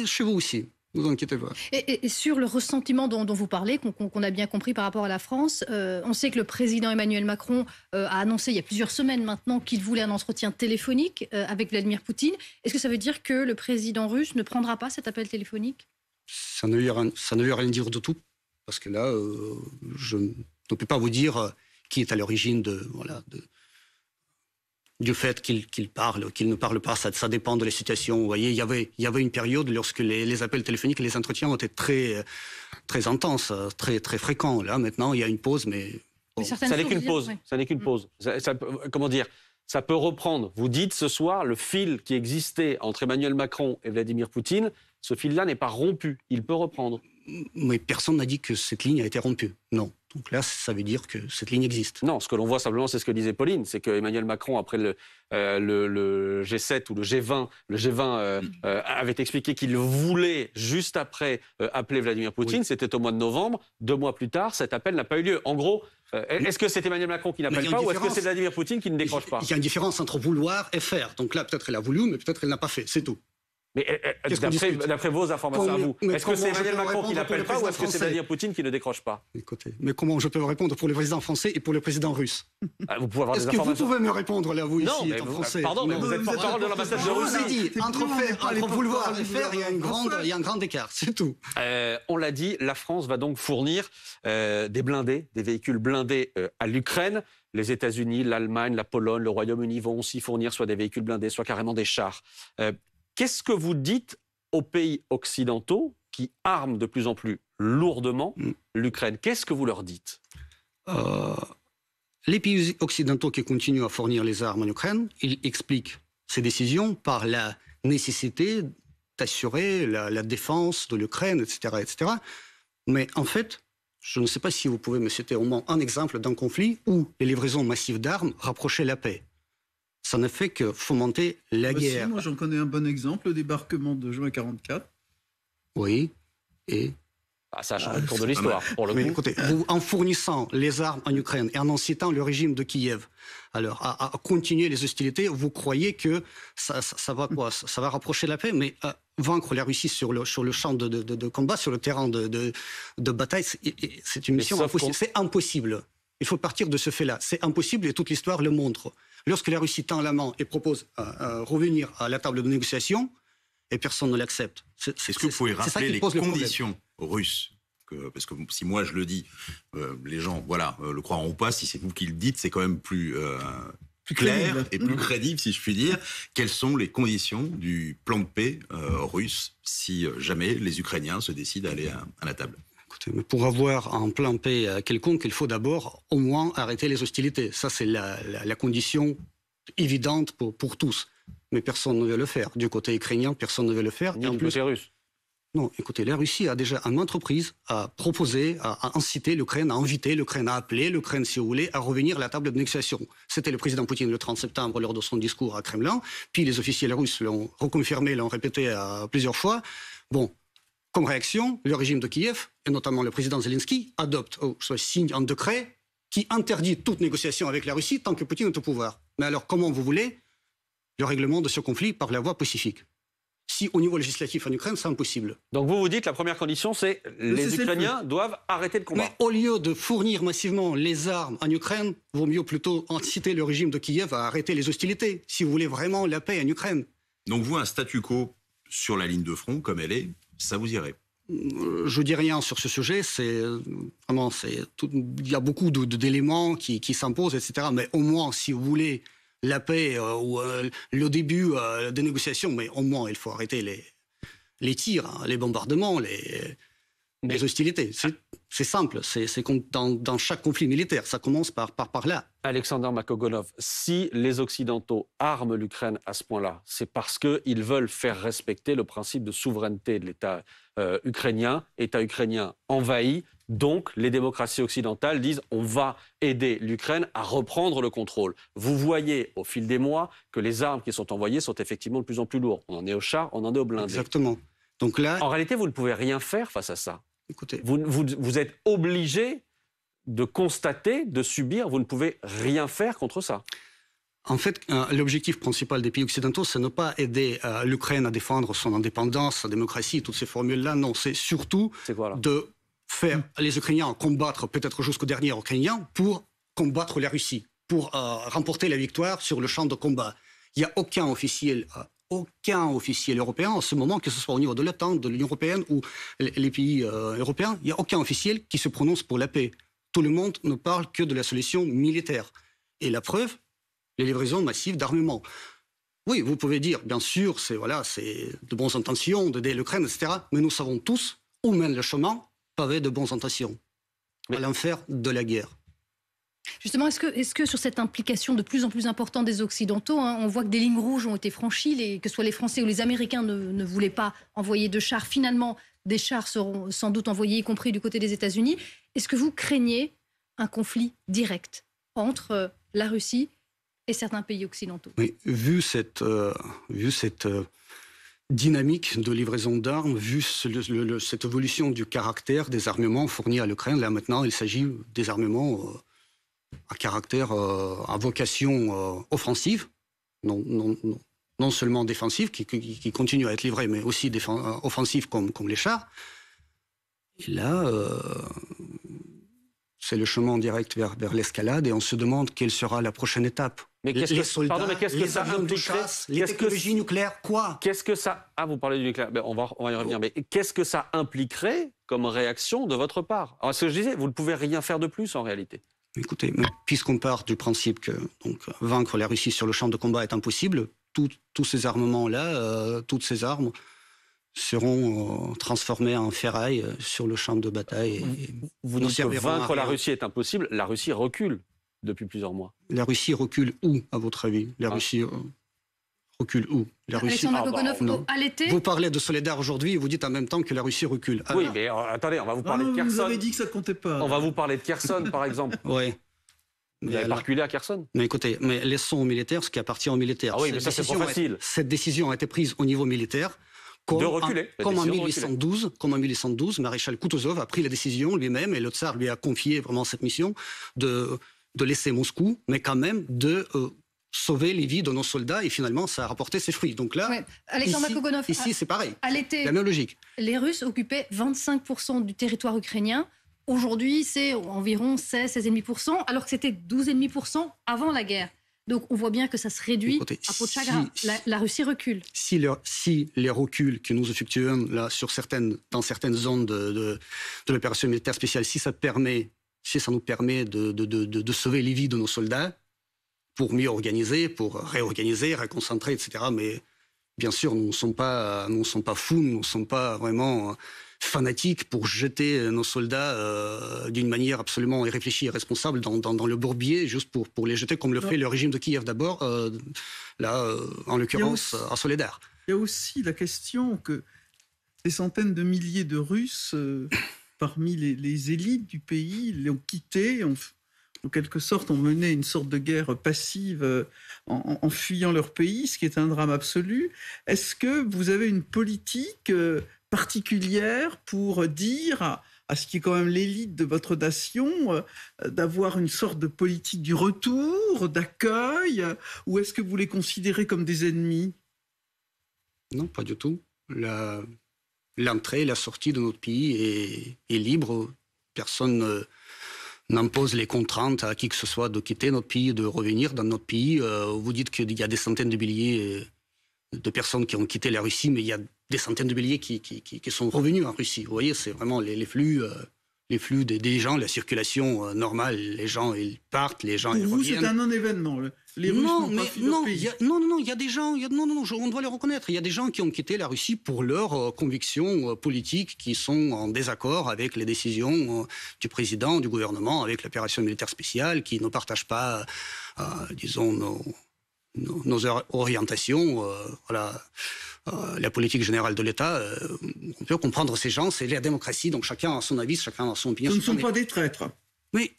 Chez vous aussi. Ne vous inquiétez pas. Et sur le ressentiment dont vous parlez, qu'on a bien compris par rapport à la France, on sait que le président Emmanuel Macron a annoncé il y a plusieurs semaines maintenant qu'il voulait un entretien téléphonique avec Vladimir Poutine. Est-ce que ça veut dire que le président russe ne prendra pas cet appel téléphonique? Ça ne veut rien dire du tout. Parce que là, je ne peux pas vous dire qui est à l'origine du fait qu'il parle, qu'il ne parle pas. Ça dépend de la situation. Vous voyez, il y avait une période lorsque les appels téléphoniques et les entretiens ont été très, très intenses, très, très fréquents. Là, maintenant, il y a une pause, mais... Bon. Ça n'est qu'une pause. Ça n'est qu'une pause. Comment dire? Ça peut reprendre. Vous dites ce soir, le fil qui existait entre Emmanuel Macron et Vladimir Poutine, ce fil-là n'est pas rompu. Il peut reprendre. Mais personne n'a dit que cette ligne a été rompue. Non. Donc là, ça veut dire que cette ligne existe. Non, ce que l'on voit simplement, c'est ce que disait Pauline, c'est qu'Emmanuel Macron, après le G7 ou le G20 avait expliqué qu'il voulait, juste après, appeler Vladimir Poutine. Oui. C'était au mois de novembre. 2 mois plus tard, cet appel n'a pas eu lieu. En gros, est-ce que c'est Emmanuel Macron qui n'appelle pas ou est-ce que c'est Vladimir Poutine qui ne décroche pas? Il y a une différence entre vouloir et faire. Donc là, peut-être elle a voulu, mais peut-être elle n'a pas fait. C'est tout. Mais d'après vos informations à vous, est-ce que c'est Emmanuel Macron qui n'appelle pas ou est-ce que c'est Vladimir Poutine qui ne décroche pas? Écoutez, mais comment je peux répondre pour le président français et pour le président russe? Vous pouvez avoir des informations. Est-ce que vous pouvez me répondre là, vous, non, ici, en français? Pardon, mais vous êtes porte-parole de l'ambassade de Russie. Je vous ai dit, entre vouloir et faire, il y a un grand écart, c'est tout. On l'a dit, la France va donc fournir des blindés, des véhicules blindés à l'Ukraine. Les États-Unis, l'Allemagne, la Pologne, le Royaume-Uni vont aussi fournir soit des véhicules blindés, soit carrément des chars. Qu'est-ce que vous dites aux pays occidentaux qui arment de plus en plus lourdement l'Ukraine? Qu'est-ce que vous leur dites? Les pays occidentaux qui continuent à fournir les armes en Ukraine, ils expliquent ces décisions par la nécessité d'assurer la défense de l'Ukraine, etc., etc. Mais en fait, je ne sais pas si vous pouvez me citer au moins un exemple d'un conflit où les livraisons massives d'armes rapprochaient la paix. Ça ne fait que fomenter la guerre. Si, moi, j'en connais un bon exemple, le débarquement de juin 1944. Oui, et... ça a changé le cours de l'histoire, pour le coup. Écoutez, en fournissant les armes en Ukraine et en incitant le régime de Kiev à continuer les hostilités, vous croyez que ça va quoi? Ça va rapprocher la paix, mais vaincre la Russie sur le champ de combat, sur le terrain de bataille, c'est une mission impossible. C'est impossible. Il faut partir de ce fait-là. C'est impossible et toute l'histoire le montre. Lorsque la Russie tend la main et propose revenir à la table de négociation, et personne ne l'accepte. Est-ce que vous pouvez rappeler les conditions russes? Parce que si moi je le dis, les gens le croiront ou pas. Si c'est vous qui le dites, c'est quand même plus clair et plus crédible, si je puis dire. Quelles sont les conditions du plan de paix russe si jamais les Ukrainiens se décident à aller à la table? Mais pour avoir un plan de paix quelconque, il faut d'abord au moins arrêter les hostilités. Ça, c'est la condition évidente pour tous. Mais personne ne veut le faire. Du côté ukrainien, personne ne veut le faire. Ni du côté russe. Non, écoutez, la Russie a déjà une entreprise à proposer, à inciter l'Ukraine, à inviter l'Ukraine, à appeler l'Ukraine, si vous voulez, à revenir à la table de négociation. C'était le président Poutine le 30 septembre lors de son discours à Kremlin. Puis les officiels russes l'ont reconfirmé, l'ont répété plusieurs fois. Bon. Comme réaction, le régime de Kiev, et notamment le président Zelensky, signe un décret qui interdit toute négociation avec la Russie tant que Poutine est au pouvoir. Mais alors, comment vous voulez le règlement de ce conflit par la voie pacifique? si au niveau législatif en Ukraine, c'est impossible. Donc vous dites la première condition, c'est les Ukrainiens doivent arrêter le combat. Mais au lieu de fournir massivement les armes en Ukraine, vaut mieux plutôt inciter le régime de Kiev à arrêter les hostilités, si vous voulez vraiment la paix en Ukraine. Donc vous, un statu quo sur la ligne de front, comme elle est, ça vous irait? Je dis rien sur ce sujet, il y a beaucoup d'éléments qui s'imposent, etc. Mais au moins, si vous voulez la paix ou le début des négociations, mais au moins il faut arrêter les tirs, hein, les bombardements, les hostilités. C'est simple, c'est comme dans chaque conflit militaire, ça commence par là. Alexander Makogonov, si les Occidentaux arment l'Ukraine à ce point-là, c'est parce qu'ils veulent faire respecter le principe de souveraineté de l'État ukrainien, État ukrainien envahi. Donc, les démocraties occidentales disent on va aider l'Ukraine à reprendre le contrôle. Vous voyez au fil des mois que les armes qui sont envoyées sont effectivement de plus en plus lourdes. On en est aux chars, on en est aux blindés. Exactement. Donc là, en réalité, vous ne pouvez rien faire face à ça. Écoutez, vous êtes obligé de constater, de subir, vous ne pouvez rien faire contre ça. En fait, l'objectif principal des pays occidentaux, c'est ne pas aider l'Ukraine à défendre son indépendance, sa démocratie, toutes ces formules-là. Non, c'est surtout de faire les Ukrainiens combattre peut-être jusqu'au dernier Ukrainien pour combattre la Russie, pour remporter la victoire sur le champ de combat. Il n'y a aucun officiel européen en ce moment, que ce soit au niveau de l'OTAN, de l'Union européenne ou les pays européens, il n'y a aucun officiel qui se prononce pour la paix. Tout le monde ne parle que de la solution militaire. Et la preuve, les livraisons massives d'armement. Oui, vous pouvez dire, bien sûr, c'est de bonnes intentions d'aider l'Ukraine, etc. Mais nous savons tous où mène le chemin pavé de bonnes intentions. À l'enfer de la guerre. Justement, est-ce que sur cette implication de plus en plus importante des Occidentaux, on voit que des lignes rouges ont été franchies, que ce soit les Français ou les Américains ne voulaient pas envoyer de chars. Finalement, des chars seront sans doute envoyés, y compris du côté des États-Unis. Est-ce que vous craignez un conflit direct entre la Russie et certains pays occidentaux? Oui, vu cette dynamique de livraison d'armes, vu cette évolution du caractère des armements fournis à l'Ukraine, là maintenant il s'agit des armements à caractère, à vocation offensive, non seulement défensive, qui continue à être livrée, mais aussi offensive comme les chars. Et là, c'est le chemin direct vers l'escalade et on se demande quelle sera la prochaine étape. Mais qu'est-ce que ça impliquerait? Les technologies nucléaires, quoi? Qu'est-ce que ça... Ah, vous parlez du nucléaire, on va y revenir. Mais qu'est-ce que ça impliquerait comme réaction de votre part? Alors, ce que je disais, vous ne pouvez rien faire de plus en réalité. Écoutez, puisqu'on part du principe que vaincre la Russie sur le champ de combat est impossible, tous ces armements-là, toutes ces armes seront transformées en ferraille sur le champ de bataille. Vous dites que vaincre la Russie est impossible, la Russie recule depuis plusieurs mois. La Russie recule où, à votre avis? La Russie recule où? La Russie... à l'été. Vous parlez de Soledar aujourd'hui et vous dites en même temps que la Russie recule. Oui, mais attendez, on va vous parler de Kherson. Vous avez dit que ça comptait pas. On va vous parler de Kherson, par exemple. Oui. Vous n'avez pas reculé à Kherson? Mais écoutez, laissons aux militaires ce qui appartient aux militaires. Ah oui, mais ça c'est trop facile. Cette décision a été prise au niveau militaire. De reculer. Comme en 1812, maréchal Kutuzov a pris la décision lui-même, et le tsar lui a confié vraiment cette mission de laisser Moscou, mais quand même de sauver les vies de nos soldats, et finalement ça a rapporté ses fruits. Donc là, ici c'est pareil, à l'été, la même logique. Les Russes occupaient 25% du territoire ukrainien. Aujourd'hui, c'est environ 16,5%, alors que c'était 12,5% avant la guerre. Donc on voit bien que ça se réduit à peau de chagrin. La Russie recule. Si les reculs que nous effectuons là, dans certaines zones de l'opération militaire spéciale, si ça nous permet de sauver les vies de nos soldats, pour mieux organiser, pour réorganiser, réconcentrer, etc. Mais bien sûr, nous ne sommes pas fous, nous ne sommes pas vraiment fanatiques pour jeter nos soldats d'une manière absolument irréfléchie et responsable dans le bourbier, juste pour les jeter comme le fait le régime de Kiev d'abord, en l'occurrence à Soledar. Il y a aussi la question que des centaines de milliers de Russes, parmi les élites du pays, l'ont quitté, en quelque sorte, ont mené une sorte de guerre passive en fuyant leur pays, ce qui est un drame absolu. Est-ce que vous avez une politique particulière pour dire à ce qui est quand même l'élite de votre nation, d'avoir une sorte de politique du retour, d'accueil, ou est-ce que vous les considérez comme des ennemis? Non, pas du tout. l'entrée et la sortie de notre pays est libre. Personne n'impose les contraintes à qui que ce soit de quitter notre pays, de revenir dans notre pays. Vous dites qu'il y a des centaines de milliers de personnes qui ont quitté la Russie, mais il y a des centaines de milliers qui sont revenus en Russie. Vous voyez, c'est vraiment les flux des gens, la circulation normale. Les gens, ils partent, les gens, ils reviennent. Pour vous, c'est un non-événement. Les Russes n'ont pas fui leur pays. Non, il y a des gens, on doit les reconnaître. Il y a des gens qui ont quitté la Russie pour leurs convictions politiques qui sont en désaccord avec les décisions du président, du gouvernement, avec l'opération militaire spéciale, qui ne partagent pas, disons, nos orientations. La politique générale de l'État, on peut comprendre ces gens, c'est la démocratie, donc chacun a son avis, chacun a son opinion. Ce ne sont pas des traîtres. Mais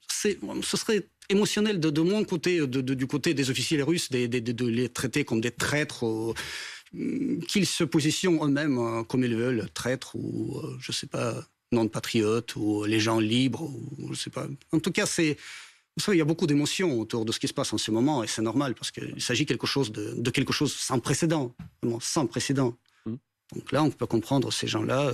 ce serait émotionnel de mon côté, du côté des officiers russes, de les traiter comme des traîtres, qu'ils se positionnent eux-mêmes comme ils veulent, traîtres ou, je sais pas, non-patriotes, ou les gens libres, ou je sais pas. En tout cas, vous savez, il y a beaucoup d'émotions autour de ce qui se passe en ce moment, et c'est normal, parce qu'il s'agit de quelque chose sans précédent, vraiment sans précédent. Donc là, on peut comprendre ces gens-là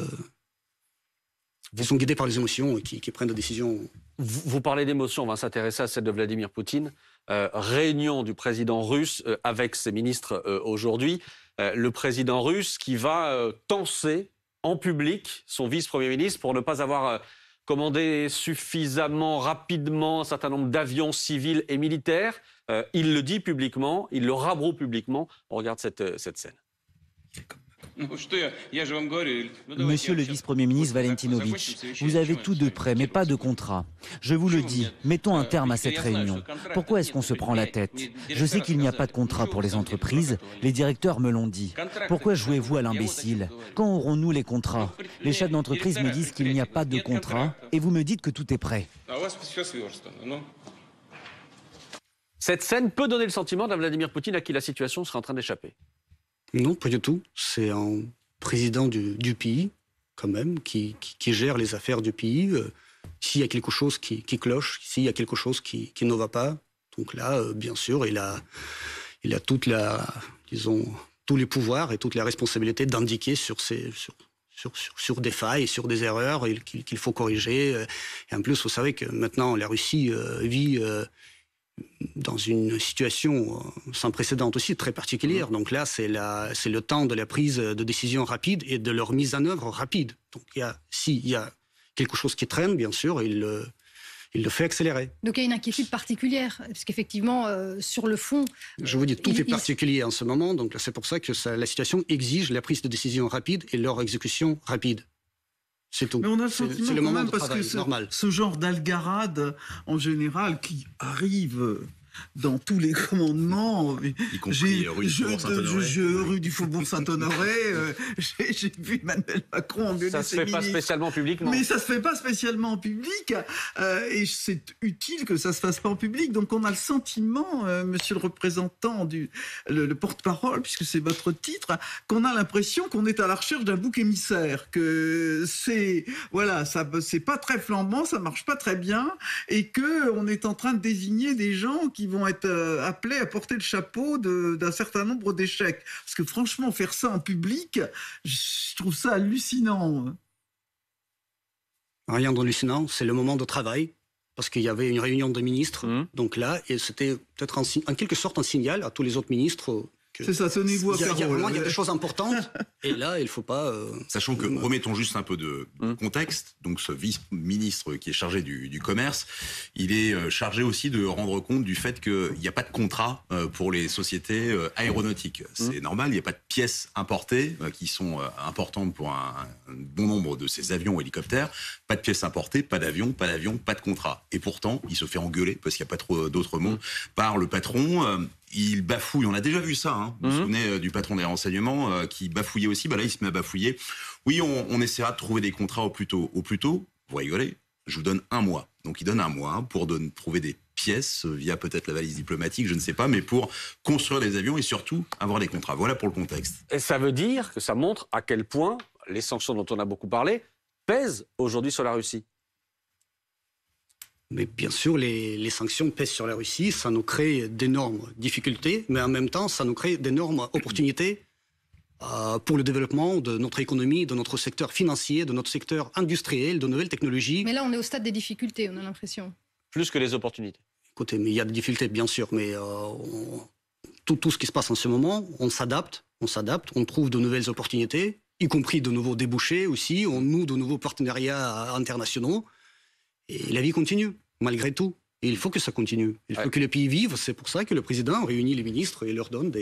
qui sont guidés par les émotions et qui prennent des décisions. Vous parlez d'émotions, on va s'intéresser à celle de Vladimir Poutine. Réunion du président russe avec ses ministres aujourd'hui. Le président russe qui va tenser en public son vice-premier ministre pour ne pas avoir commandé suffisamment rapidement un certain nombre d'avions civils et militaires. Il le dit publiquement, il le rabroue publiquement. On regarde cette scène. Monsieur le vice-premier ministre Valentinovitch, vous avez tout de prêt, mais pas de contrat. Je vous le dis, mettons un terme à cette réunion. Pourquoi est-ce qu'on se prend la tête? Je sais qu'il n'y a pas de contrat pour les entreprises, les directeurs me l'ont dit. Pourquoi jouez-vous à l'imbécile? Quand aurons-nous les contrats? Les chefs d'entreprise me disent qu'il n'y a pas de contrat et vous me dites que tout est prêt. Cette scène peut donner le sentiment d'un Vladimir Poutine à qui la situation serait en train d'échapper. Non, pas du tout. C'est un président du pays, quand même, qui gère les affaires du pays. S'il y a quelque chose qui cloche, s'il y a quelque chose qui ne va pas, donc là, bien sûr, il a toute tous les pouvoirs et toute la responsabilité d'indiquer sur des failles, sur des erreurs qu'il faut corriger. Et en plus, vous savez que maintenant, la Russie vit dans une situation sans précédent aussi, très particulière. Donc là, c'est le temps de la prise de décision rapide et de leur mise en œuvre rapide. Donc s'il y a quelque chose qui traîne, bien sûr, il le fait accélérer. Donc il y a une inquiétude particulière, parce qu'effectivement, sur le fond... Je vous dis, tout est particulier en ce moment, donc c'est pour ça que la situation exige la prise de décision rapide et leur exécution rapide. C'est tout. Mais on a le sentiment quand même, parce que ce genre d'algarade, en général, qui arrive dans tous les commandements, y compris rue du Faubourg Saint-Honoré, j'ai vu Emmanuel Macron engueuler ses ministres. Ça se fait pas spécialement publiquement. Mais ça se fait pas spécialement en public, et c'est utile que ça se fasse pas en public. Donc on a le sentiment, monsieur le représentant, le porte-parole, puisque c'est votre titre, qu'on a l'impression qu'on est à la recherche d'un bouc émissaire, que c'est pas très flambant, ça marche pas très bien, et que on est en train de désigner des gens qui vont être appelés à porter le chapeau d'un certain nombre d'échecs. Parce que franchement, faire ça en public, je trouve ça hallucinant. Rien d'hallucinant, c'est le moment de travail, parce qu'il y avait une réunion de ministres, donc là, et c'était peut-être en quelque sorte un signal à tous les autres ministres. C'est ça, tenez-vous à parole. Il y a des choses importantes, et là, il ne faut pas... Sachant que, remettons juste un peu de contexte, donc ce vice-ministre qui est chargé du commerce, il est chargé aussi de rendre compte du fait qu'il n'y a pas de contrat pour les sociétés aéronautiques. C'est normal, il n'y a pas de pièces importées qui sont importantes pour un bon nombre de ces avions ou hélicoptères. Pas de pièces importées, pas d'avion, pas de contrat. Et pourtant, il se fait engueuler, parce qu'il n'y a pas trop d'autres mots, par le patron... Il bafouille, on a déjà vu ça, hein. Vous vous souvenez du patron des renseignements qui bafouillait aussi, là il se met à bafouiller. Oui, on essaiera de trouver des contrats au plus tôt. Au plus tôt, vous rigolez, je vous donne 1 mois. Donc il donne 1 mois pour trouver des pièces via peut-être la valise diplomatique, je ne sais pas, mais pour construire des avions et surtout avoir des contrats. Voilà pour le contexte. Et ça veut dire que ça montre à quel point les sanctions dont on a beaucoup parlé pèsent aujourd'hui sur la Russie. Mais bien sûr, les sanctions pèsent sur la Russie, ça nous crée d'énormes difficultés, mais en même temps, ça nous crée d'énormes opportunités pour le développement de notre économie, de notre secteur financier, de notre secteur industriel, de nouvelles technologies. Mais là, on est au stade des difficultés, on a l'impression. Plus que les opportunités. Écoutez, mais il y a des difficultés, bien sûr, mais tout ce qui se passe en ce moment, on s'adapte, on trouve de nouvelles opportunités, y compris de nouveaux débouchés aussi, on noue de nouveaux partenariats internationaux, et la vie continue, malgré tout. Et il faut que ça continue. Il faut que le pays vive. C'est pour ça que le président réunit les ministres et leur donne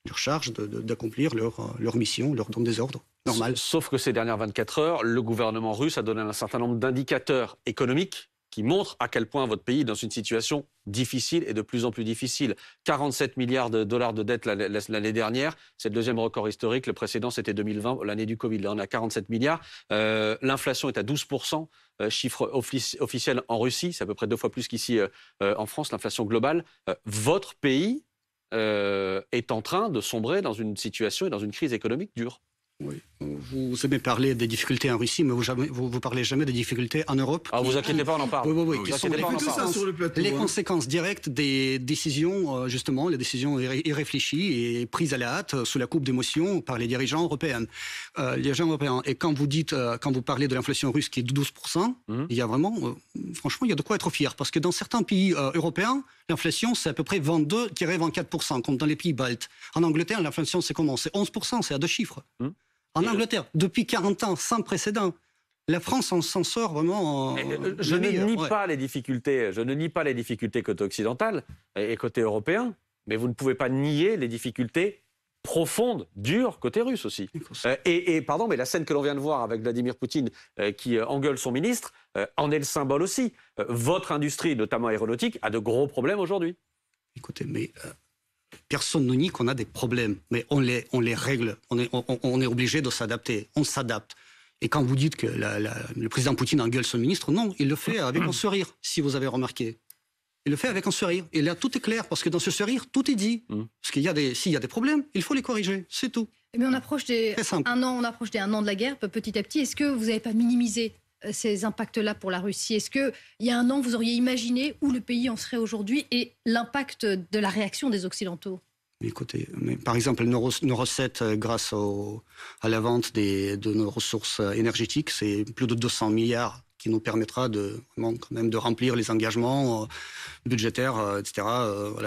leur charge d'accomplir leur mission, leur donne des ordres. Normal. Sauf que ces dernières 24 heures, le gouvernement russe a donné un certain nombre d'indicateurs économiques qui montrent à quel point votre pays est dans une situation difficile et de plus en plus difficile. 47 milliards de dollars de dette l'année dernière, c'est le deuxième record historique. Le précédent, c'était 2020, l'année du Covid. Là, on a 47 milliards. L'inflation est à 12%, chiffre officiel en Russie. C'est à peu près 2 fois plus qu'ici en France, l'inflation globale. Votre pays est en train de sombrer dans une situation et dans une crise économique dure. Oui. Vous aimez parler des difficultés en Russie, mais vous parlez jamais des difficultés en Europe. Ah, vous inquiétez pas, on en parle. Oui. Qui sont les conséquences directes des décisions, justement, les décisions irréfléchies et prises à la hâte sous la coupe d'émotions par les dirigeants européens. Et quand vous parlez de l'inflation russe qui est de 12%, il y a vraiment, franchement, il y a de quoi être fier. Parce que dans certains pays européens, l'inflation, c'est à peu près 22-24%, comme dans les pays baltes. En Angleterre, l'inflation, c'est comment? C'est 11%, c'est à 2 chiffres. En Angleterre, depuis 40 ans, sans précédent, la France s'en sort vraiment. Je ne nie pas les difficultés. Je ne nie pas les difficultés côté occidental et côté européen, mais vous ne pouvez pas nier les difficultés profondes, dures côté russe aussi. Pardon, mais la scène que l'on vient de voir avec Vladimir Poutine qui engueule son ministre en est le symbole aussi. Votre industrie, notamment aéronautique, a de gros problèmes aujourd'hui. Écoutez, mais personne ne nie qu'on a des problèmes, mais on les règle. On est obligé de s'adapter. On s'adapte. Et quand vous dites que le président Poutine engueule son ministre, non, il le fait avec un sourire, si vous avez remarqué. Il le fait avec un sourire. Et là, tout est clair, parce que dans ce sourire, tout est dit. Parce qu'il y a s'il y a des problèmes, il faut les corriger. C'est tout. Mais on approche des 1 an de la guerre, petit à petit. Est-ce que vous n'avez pas minimisé ces impacts-là pour la Russie? Est-ce qu'il y a 1 an, vous auriez imaginé où le pays en serait aujourd'hui et l'impact de la réaction des Occidentaux? Écoutez, par exemple, nos recettes grâce à la vente de nos ressources énergétiques, c'est plus de 200 milliards qui nous permettra quand même de remplir les engagements budgétaires, etc.,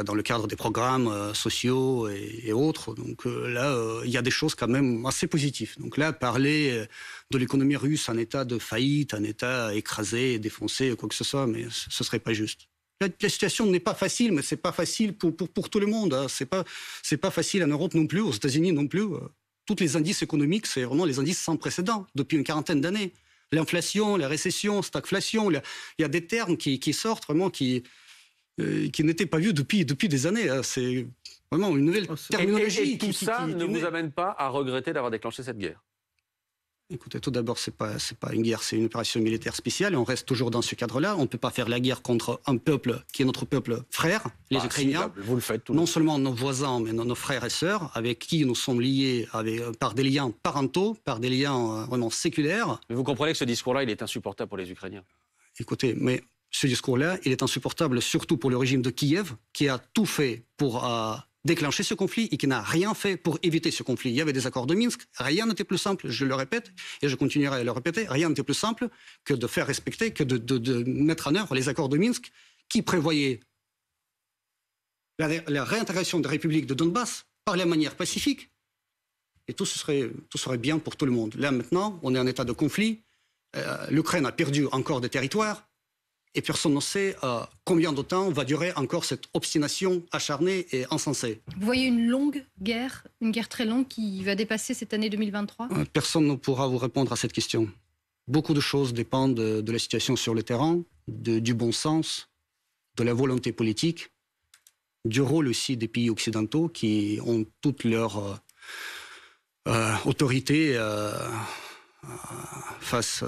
dans le cadre des programmes sociaux et autres. Donc là, il y a des choses quand même assez positives. Donc là, parler de l'économie russe en état de faillite, en état écrasé, défoncé, quoi que ce soit, mais ce serait pas juste. La situation n'est pas facile, mais c'est pas facile pour tout le monde. Hein. C'est pas facile en Europe non plus, aux États-Unis non plus. Tous les indices économiques, c'est vraiment les indices sans précédent depuis une quarantaine d'années. L'inflation, la récession, stagflation, il y a des termes qui sortent vraiment qui n'étaient pas vus depuis des années. Hein. C'est vraiment une nouvelle terminologie. Et tout ça ne vous amène pas à regretter d'avoir déclenché cette guerre? Écoutez, tout d'abord, c'est pas une guerre, c'est une opération militaire spéciale. On reste toujours dans ce cadre-là. On ne peut pas faire la guerre contre un peuple qui est notre peuple frère, les Ukrainiens. Si, vous le faites non seulement nos voisins, mais nos frères et sœurs, avec qui nous sommes liés par des liens parentaux, par des liens vraiment séculaires. Mais vous comprenez que ce discours-là, il est insupportable pour les Ukrainiens? Écoutez, mais ce discours-là, il est insupportable surtout pour le régime de Kiev, qui a tout fait pour déclencher ce conflit et qui n'a rien fait pour éviter ce conflit. Il y avait des accords de Minsk, rien n'était plus simple, je le répète, et je continuerai à le répéter, rien n'était plus simple que de faire respecter, que de mettre en œuvre les accords de Minsk qui prévoyaient la réintégration des républiques de Donbass par la manière pacifique. Et tout serait bien pour tout le monde. Là, maintenant, on est en état de conflit. L'Ukraine a perdu encore des territoires. Et personne ne sait combien de temps va durer encore cette obstination acharnée et insensée. Vous voyez une longue guerre, une guerre très longue qui va dépasser cette année 2023 ? Personne ne pourra vous répondre à cette question. Beaucoup de choses dépendent de la situation sur le terrain, du bon sens, de la volonté politique, du rôle aussi des pays occidentaux qui ont toute leur autorité face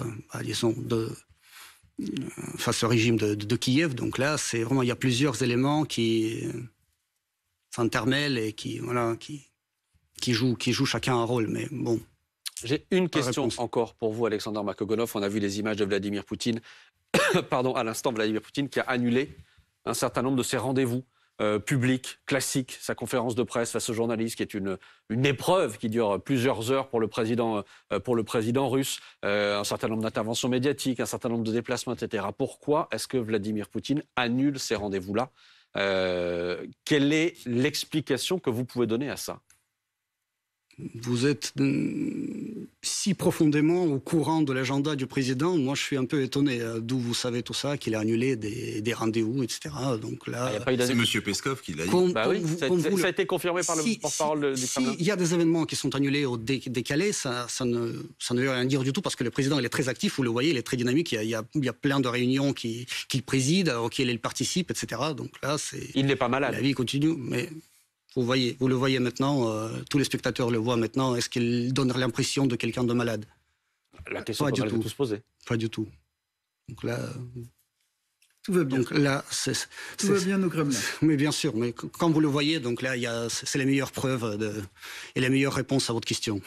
au régime de Kiev. Donc là, c'est vraiment, il y a plusieurs éléments qui s'intermêlent et qui jouent chacun un rôle. Mais bon. J'ai une question encore pour vous, Alexander Makogonov. On a vu les images de Vladimir Poutine, à l'instant, Vladimir Poutine qui a annulé un certain nombre de ses rendez-vous public, classique, sa conférence de presse face aux journalistes, qui est une épreuve qui dure plusieurs heures pour le président russe, un certain nombre d'interventions médiatiques, un certain nombre de déplacements, etc. Pourquoi est-ce que Vladimir Poutine annule ces rendez-vous-là ? Quelle est l'explication que vous pouvez donner à ça ? Vous êtes si profondément au courant de l'agenda du président. Moi, je suis un peu étonné d'où vous savez tout ça, qu'il a annulé des rendez-vous, etc. Donc là, c'est M. Peskov qui l'a dit. Ça a été confirmé par le porte-parole du Kremlin. Il y a des événements qui sont annulés ou décalés, ça ne veut rien dire du tout, parce que le président il est très actif, vous le voyez, il est très dynamique. Il y a plein de réunions qu'il préside, auxquelles il participe, etc. Donc là, il n'est pas malade. La vie continue, mais... Vous le voyez maintenant, tous les spectateurs le voient maintenant. Est-ce qu'il donne l'impression de quelqu'un de malade ? La question qu'on va tous se poser. Pas du tout. Donc là, tout va bien. Donc là, tout va bien au Kremlin. Mais bien sûr, mais quand vous le voyez, donc là, c'est les meilleures preuves et les meilleures réponses à votre question.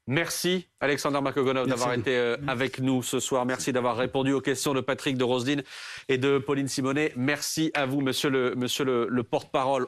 Merci Alexander Makogonov d'avoir été avec nous ce soir. Merci d'avoir répondu aux questions de Patrick de Roselyne et de Pauline Simonet. Merci à vous, monsieur le porte-parole.